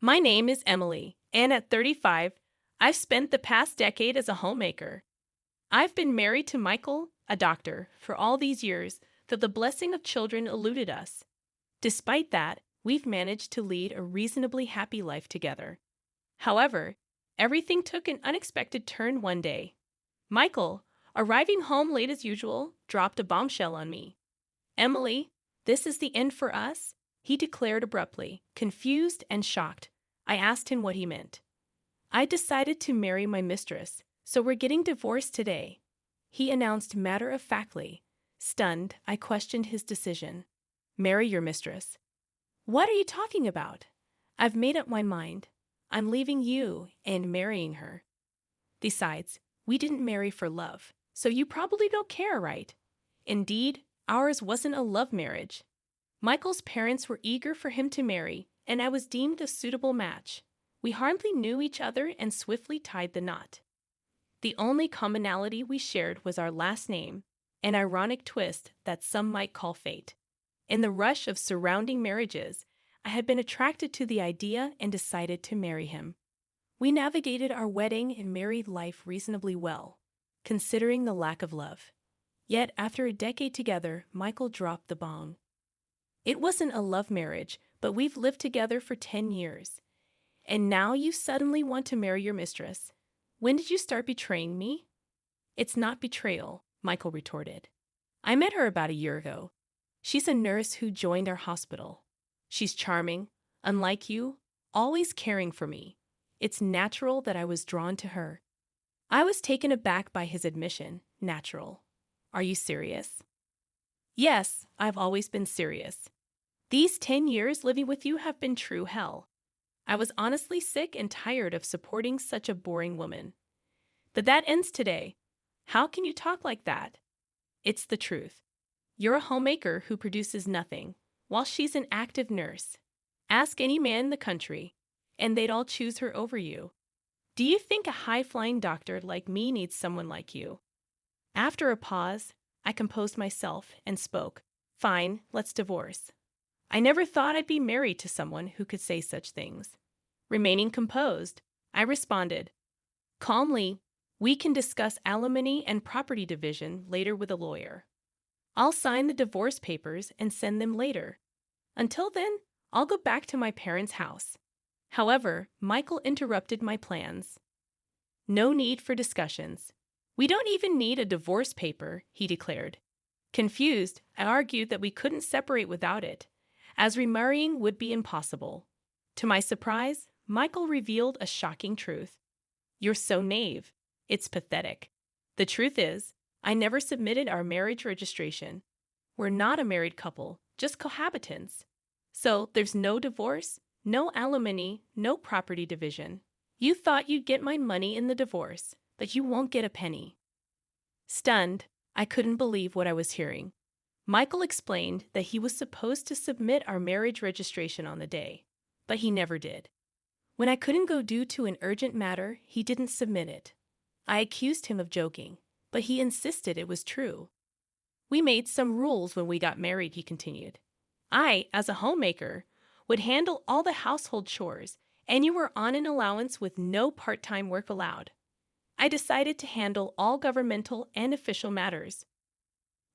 My name is Emily, and at 35, I've spent the past decade as a homemaker. I've been married to Michael, a doctor, for all these years, though the blessing of children eluded us. Despite that, we've managed to lead a reasonably happy life together. However, everything took an unexpected turn one day. Michael, arriving home late as usual, dropped a bombshell on me. "Emily, this is the end for us," he declared abruptly, confused and shocked. I asked him what he meant. "I decided to marry my mistress, so we're getting divorced today," he announced matter-of-factly. Stunned, I questioned his decision. "Marry your mistress? What are you talking about?" "I've made up my mind. I'm leaving you and marrying her. Besides, we didn't marry for love, so you probably don't care, right?" Indeed, ours wasn't a love marriage. Michael's parents were eager for him to marry, and I was deemed a suitable match. We hardly knew each other and swiftly tied the knot. The only commonality we shared was our last name, an ironic twist that some might call fate. In the rush of surrounding marriages, I had been attracted to the idea and decided to marry him. We navigated our wedding and married life reasonably well, considering the lack of love. Yet, after a decade together, Michael dropped the bomb. "It wasn't a love marriage, but we've lived together for 10 years. And now you suddenly want to marry your mistress. When did you start betraying me?" "It's not betrayal," Michael retorted. "I met her about a year ago. She's a nurse who joined our hospital. She's charming, unlike you, always caring for me. It's natural that I was drawn to her." I was taken aback by his admission. Natural. "Are you serious?" "Yes, I've always been serious. These 10 years living with you have been true hell. I was honestly sick and tired of supporting such a boring woman. But that ends today. How can you talk like that?" "It's the truth. You're a homemaker who produces nothing, while she's an active nurse. Ask any man in the country, and they'd all choose her over you. Do you think a high-flying doctor like me needs someone like you?" After a pause, I composed myself and spoke. "Fine, let's divorce." I never thought I'd be married to someone who could say such things. Remaining composed, I responded, calmly, "We can discuss alimony and property division later with a lawyer. I'll sign the divorce papers and send them later. Until then, I'll go back to my parents' house." However, Michael interrupted my plans. "No need for discussions. We don't even need a divorce paper," he declared. Confused, I argued that we couldn't separate without it, as remarrying would be impossible. To my surprise, Michael revealed a shocking truth. "You're so naive. It's pathetic. The truth is, I never submitted our marriage registration. We're not a married couple, just cohabitants. So there's no divorce, no alimony, no property division. You thought you'd get my money in the divorce, but you won't get a penny." Stunned, I couldn't believe what I was hearing. Michael explained that he was supposed to submit our marriage registration on the day, but he never did. When I couldn't go due to an urgent matter, he didn't submit it. I accused him of joking, but he insisted it was true. "We made some rules when we got married," he continued. "I, as a homemaker, would handle all the household chores, and you were on an allowance with no part-time work allowed. I decided to handle all governmental and official matters."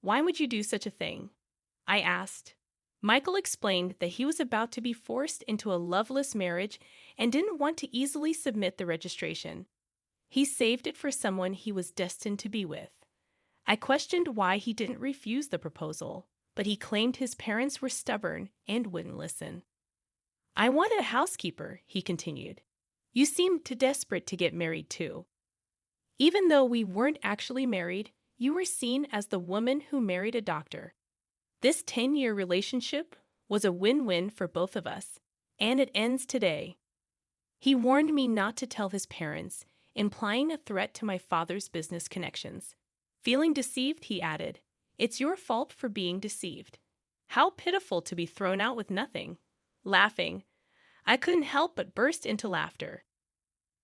"Why would you do such a thing?" I asked. Michael explained that he was about to be forced into a loveless marriage and didn't want to easily submit the registration. He saved it for someone he was destined to be with. I questioned why he didn't refuse the proposal, but he claimed his parents were stubborn and wouldn't listen. "I wanted a housekeeper," he continued. "You seemed too desperate to get married too. Even though we weren't actually married, you were seen as the woman who married a doctor. This 10-year relationship was a win-win for both of us, and it ends today." He warned me not to tell his parents, implying a threat to my father's business connections. Feeling deceived, he added, "It's your fault for being deceived. How pitiful to be thrown out with nothing." Laughing, I couldn't help but burst into laughter.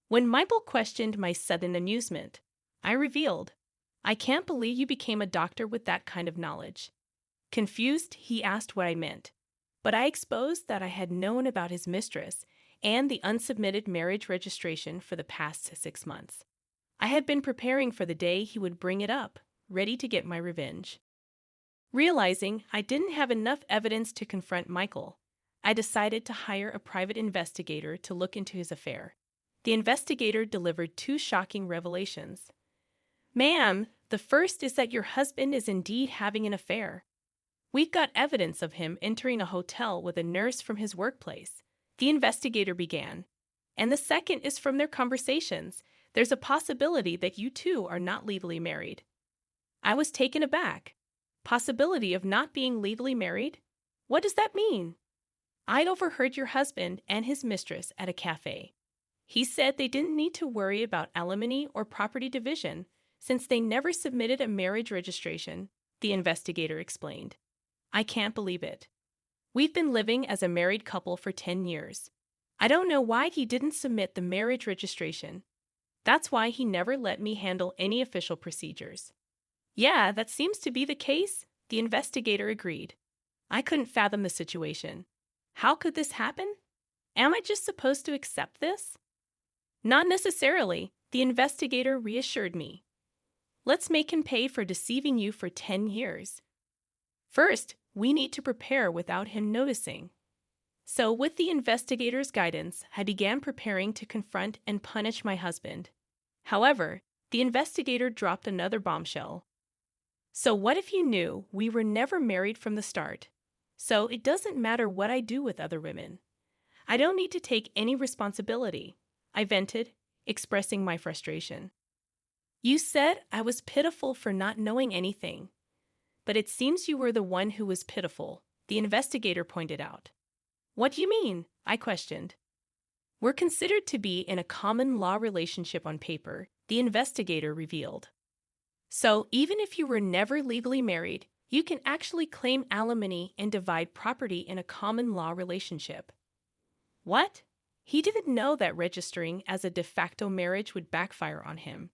When Michael questioned my sudden amusement, I revealed, "I can't believe you became a doctor with that kind of knowledge." Confused, he asked what I meant, but I exposed that I had known about his mistress and the unsubmitted marriage registration for the past 6 months. I had been preparing for the day he would bring it up, ready to get my revenge. Realizing I didn't have enough evidence to confront Michael, I decided to hire a private investigator to look into his affair. The investigator delivered two shocking revelations. "Ma'am, the first is that your husband is indeed having an affair. We've got evidence of him entering a hotel with a nurse from his workplace," the investigator began. "And the second is from their conversations. There's a possibility that you two are not legally married." I was taken aback. Possibility of not being legally married? What does that mean? I'd overheard your husband and his mistress at a cafe. He said they didn't need to worry about alimony or property division since they never submitted a marriage registration, the investigator explained. I can't believe it. We've been living as a married couple for 10 years. I don't know why he didn't submit the marriage registration. That's why he never let me handle any official procedures. Yeah, that seems to be the case, the investigator agreed. I couldn't fathom the situation. How could this happen? Am I just supposed to accept this? Not necessarily, the investigator reassured me. Let's make him pay for deceiving you for 10 years. First, we need to prepare without him noticing. So, with the investigator's guidance, I began preparing to confront and punish my husband. However, the investigator dropped another bombshell. So what if you knew we were never married from the start? So it doesn't matter what I do with other women. I don't need to take any responsibility, I vented, expressing my frustration. You said I was pitiful for not knowing anything. But it seems you were the one who was pitiful, the investigator pointed out. What do you mean? I questioned. We're considered to be in a common law relationship on paper, the investigator revealed. So even if you were never legally married, you can actually claim alimony and divide property in a common law relationship. What? He didn't know that registering as a de facto marriage would backfire on him.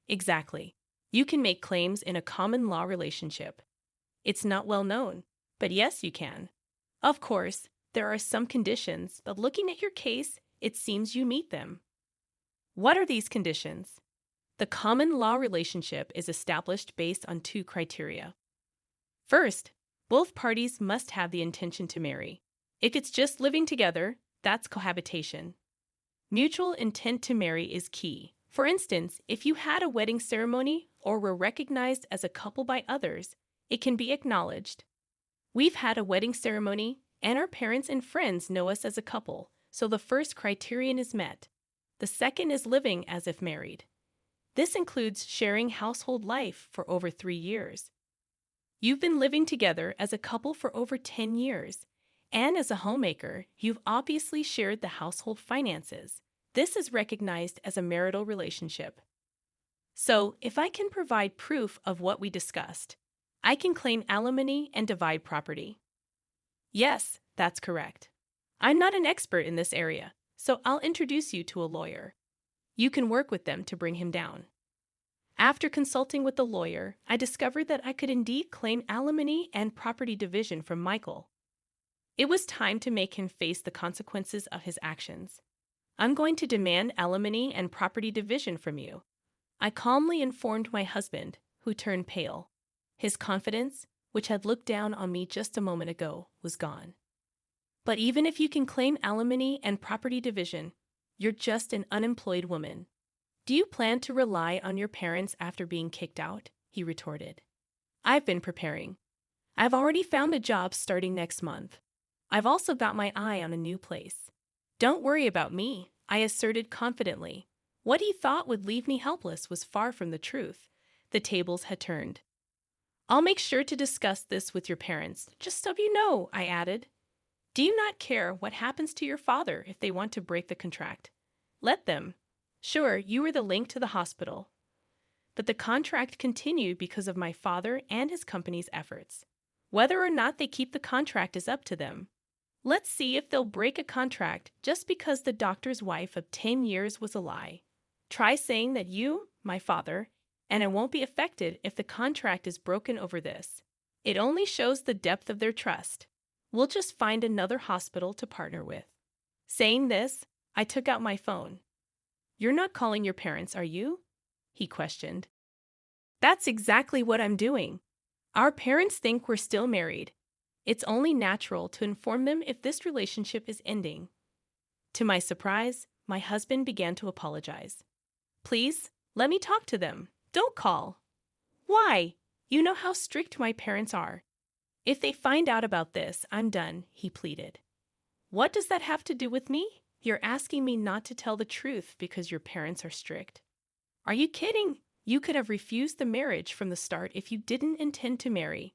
Exactly. You can make claims in a common law relationship. It's not well known, but yes, you can. Of course, there are some conditions, but looking at your case, it seems you meet them. What are these conditions? The common law relationship is established based on two criteria. First, both parties must have the intention to marry. If it's just living together, that's cohabitation. Mutual intent to marry is key. For instance, if you had a wedding ceremony or were recognized as a couple by others, it can be acknowledged. We've had a wedding ceremony, and our parents and friends know us as a couple, so the first criterion is met. The second is living as if married. This includes sharing household life for over 3 years. You've been living together as a couple for over 10 years, and as a homemaker, you've obviously shared the household finances. This is recognized as a marital relationship. So, if I can provide proof of what we discussed, I can claim alimony and divide property. Yes, that's correct. I'm not an expert in this area, so I'll introduce you to a lawyer. You can work with them to bring him down. After consulting with the lawyer, I discovered that I could indeed claim alimony and property division from Michael. It was time to make him face the consequences of his actions. I'm going to demand alimony and property division from you. I calmly informed my husband, who turned pale. His confidence, which had looked down on me just a moment ago, was gone. But even if you can claim alimony and property division, you're just an unemployed woman. Do you plan to rely on your parents after being kicked out? He retorted. I've been preparing. I've already found a job starting next month. I've also got my eye on a new place. Don't worry about me, I asserted confidently. What he thought would leave me helpless was far from the truth. The tables had turned. I'll make sure to discuss this with your parents, just so you know, I added. Do you not care what happens to your father if they want to break the contract? Let them. Sure, you were the link to the hospital. But the contract continued because of my father and his company's efforts. Whether or not they keep the contract is up to them. Let's see if they'll break a contract just because the doctor's wife of 10 years was a lie. Try saying that you, my father, and it won't be affected if the contract is broken over this. It only shows the depth of their trust. We'll just find another hospital to partner with. Saying this, I took out my phone. "You're not calling your parents, are you?" he questioned. "That's exactly what I'm doing. Our parents think we're still married. It's only natural to inform them if this relationship is ending." To my surprise, my husband began to apologize. "Please, let me talk to them. Don't call." "Why? You know how strict my parents are. If they find out about this, I'm done," he pleaded. "What does that have to do with me? You're asking me not to tell the truth because your parents are strict. Are you kidding? You could have refused the marriage from the start if you didn't intend to marry.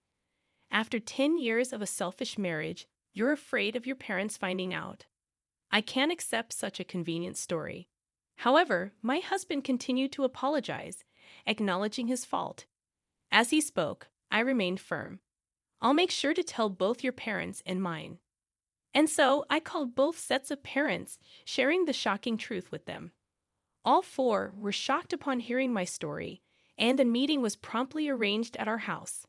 After 10 years of a selfish marriage, you're afraid of your parents finding out. I can't accept such a convenient story." However, my husband continued to apologize, acknowledging his fault. As he spoke, I remained firm. "I'll make sure to tell both your parents and mine." And so I called both sets of parents, sharing the shocking truth with them. All four were shocked upon hearing my story, and a meeting was promptly arranged at our house.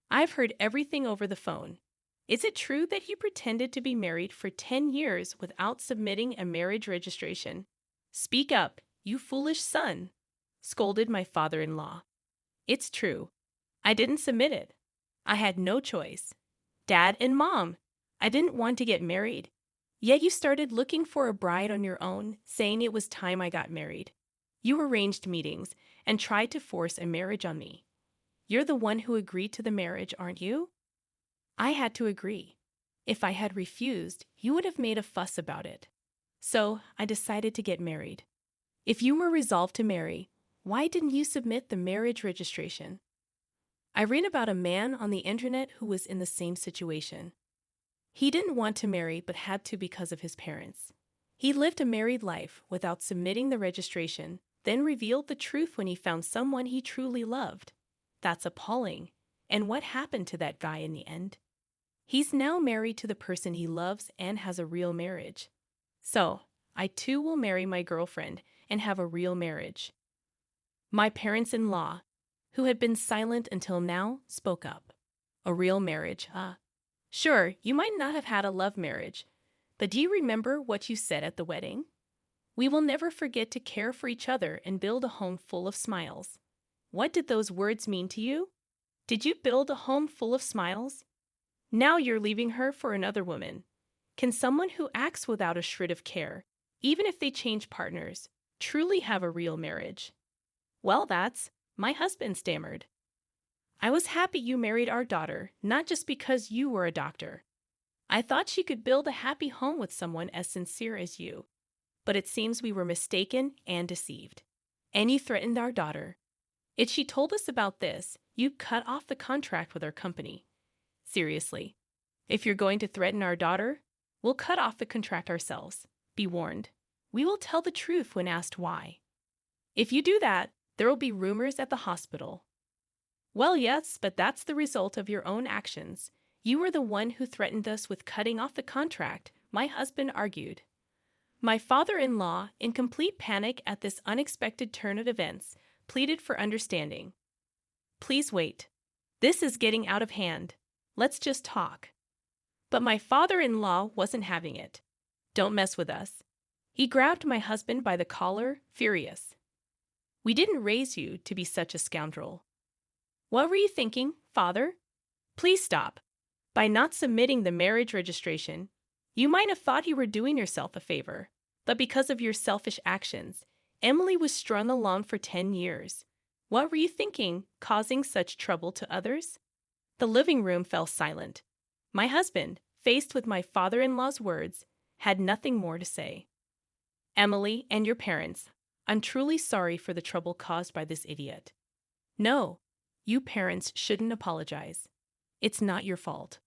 "I've heard everything over the phone. Is it true that you pretended to be married for 10 years without submitting a marriage registration? Speak up, you foolish son," scolded my father-in-law. "It's true. I didn't submit it. I had no choice. Dad and Mom, I didn't want to get married. Yet you started looking for a bride on your own, saying it was time I got married. You arranged meetings and tried to force a marriage on me. You're the one who agreed to the marriage, aren't you?" I had to agree. If I had refused, you would have made a fuss about it. So I decided to get married. If you were resolved to marry, why didn't you submit the marriage registration? I read about a man on the internet who was in the same situation. He didn't want to marry but had to because of his parents. He lived a married life without submitting the registration, then revealed the truth when he found someone he truly loved. That's appalling. And what happened to that guy in the end? He's now married to the person he loves and has a real marriage. So, I too will marry my girlfriend and have a real marriage. My parents-in-law, who had been silent until now, spoke up. "A real marriage, huh? Sure, you might not have had a love marriage, but do you remember what you said at the wedding? We will never forget to care for each other and build a home full of smiles." What did those words mean to you? Did you build a home full of smiles? Now you're leaving her for another woman. Can someone who acts without a shred of care, even if they change partners, truly have a real marriage? "Well, my husband stammered. "I was happy you married our daughter, not just because you were a doctor. I thought she could build a happy home with someone as sincere as you. But it seems we were mistaken and deceived. And you threatened our daughter. If she told us about this, you'd cut off the contract with our company. Seriously, if you're going to threaten our daughter, we'll cut off the contract ourselves. Be warned. We will tell the truth when asked why. If you do that, there will be rumors at the hospital." "Well, yes, but that's the result of your own actions. You were the one who threatened us with cutting off the contract," my husband argued. My father-in-law, in complete panic at this unexpected turn of events, pleaded for understanding. "Please wait. This is getting out of hand. Let's just talk." But my father-in-law wasn't having it. "Don't mess with us." He grabbed my husband by the collar, furious. "We didn't raise you to be such a scoundrel." "What were you thinking, Father? Please stop. By not submitting the marriage registration, you might have thought you were doing yourself a favor. But because of your selfish actions, Emily was strung along for 10 years. What were you thinking, causing such trouble to others?" The living room fell silent. My husband, faced with my father-in-law's words, had nothing more to say. "Emily and your parents, I'm truly sorry for the trouble caused by this idiot." "No, you parents shouldn't apologize. It's not your fault.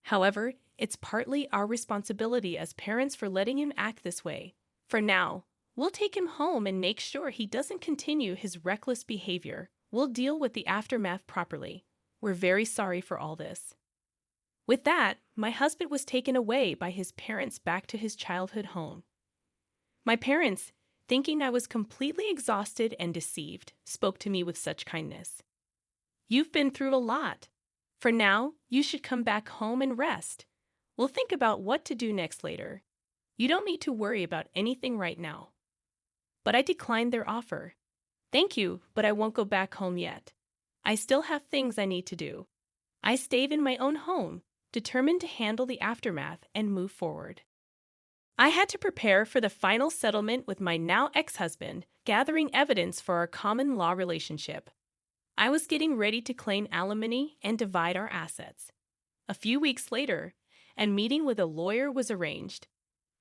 However, it's partly our responsibility as parents for letting him act this way. For now, we'll take him home and make sure he doesn't continue his reckless behavior. We'll deal with the aftermath properly. We're very sorry for all this." With that, my husband was taken away by his parents back to his childhood home. My parents, thinking I was completely exhausted and deceived, spoke to me with such kindness. "You've been through a lot. For now, you should come back home and rest. We'll think about what to do next later. You don't need to worry about anything right now. But I declined their offer. Thank you, but I won't go back home yet. I still have things I need to do. I stayed in my own home, determined to handle the aftermath and move forward. I had to prepare for the final settlement with my now ex-husband, gathering evidence for our common law relationship. I was getting ready to claim alimony and divide our assets. A few weeks later, a meeting with a lawyer was arranged.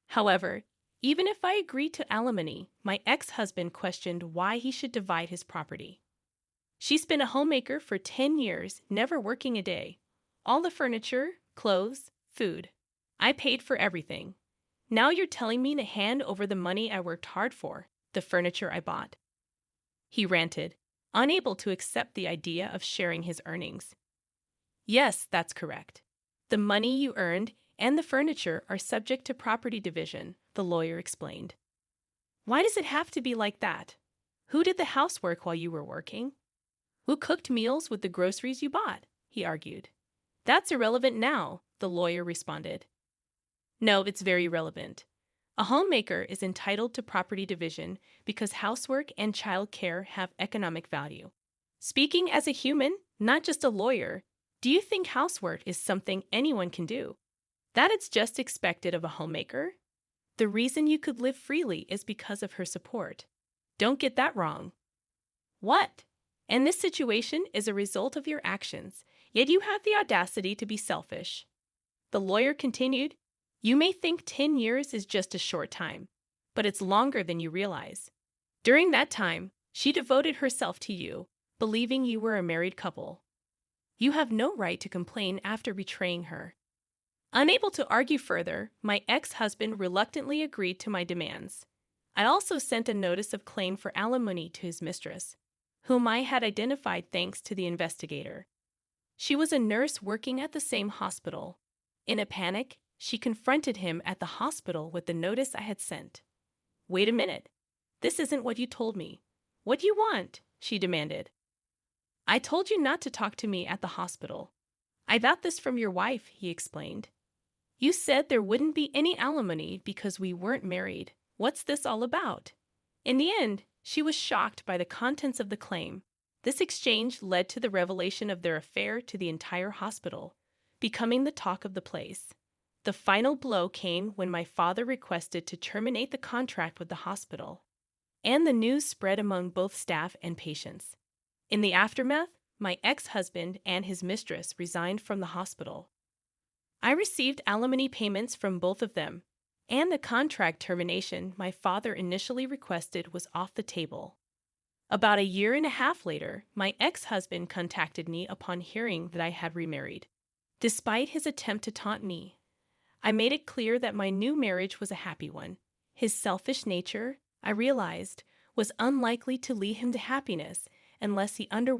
However, even if I agreed to alimony, my ex-husband questioned why he should divide his property. She's been a homemaker for 10 years, never working a day. All the furniture, clothes, food. I paid for everything. Now you're telling me to hand over the money I worked hard for, the furniture I bought. He ranted, unable to accept the idea of sharing his earnings. Yes, that's correct. The money you earned and the furniture are subject to property division, the lawyer explained. Why does it have to be like that? Who did the housework while you were working? Who cooked meals with the groceries you bought? He argued. That's irrelevant now, the lawyer responded. No, it's very relevant. A homemaker is entitled to property division because housework and child care have economic value. Speaking as a human, not just a lawyer, do you think housework is something anyone can do? That it's just expected of a homemaker? The reason you could live freely is because of her support. Don't get that wrong. What? And this situation is a result of your actions, yet you have the audacity to be selfish. The lawyer continued, you may think 10 years is just a short time, but it's longer than you realize. During that time, she devoted herself to you, believing you were a married couple. You have no right to complain after betraying her. Unable to argue further, my ex-husband reluctantly agreed to my demands. I also sent a notice of claim for alimony to his mistress, whom I had identified thanks to the investigator. She was a nurse working at the same hospital. In a panic, she confronted him at the hospital with the notice I had sent. Wait a minute. This isn't what you told me. What do you want? She demanded. I told you not to talk to me at the hospital. I got this from your wife, he explained. You said there wouldn't be any alimony because we weren't married. What's this all about? In the end, she was shocked by the contents of the claim. This exchange led to the revelation of their affair to the entire hospital, becoming the talk of the place. The final blow came when my father requested to terminate the contract with the hospital, and the news spread among both staff and patients. In the aftermath, my ex-husband and his mistress resigned from the hospital. I received alimony payments from both of them, and the contract termination my father initially requested was off the table. About a year and a half later, my ex-husband contacted me upon hearing that I had remarried. Despite his attempt to taunt me, I made it clear that my new marriage was a happy one. His selfish nature, I realized, was unlikely to lead him to happiness unless he underwent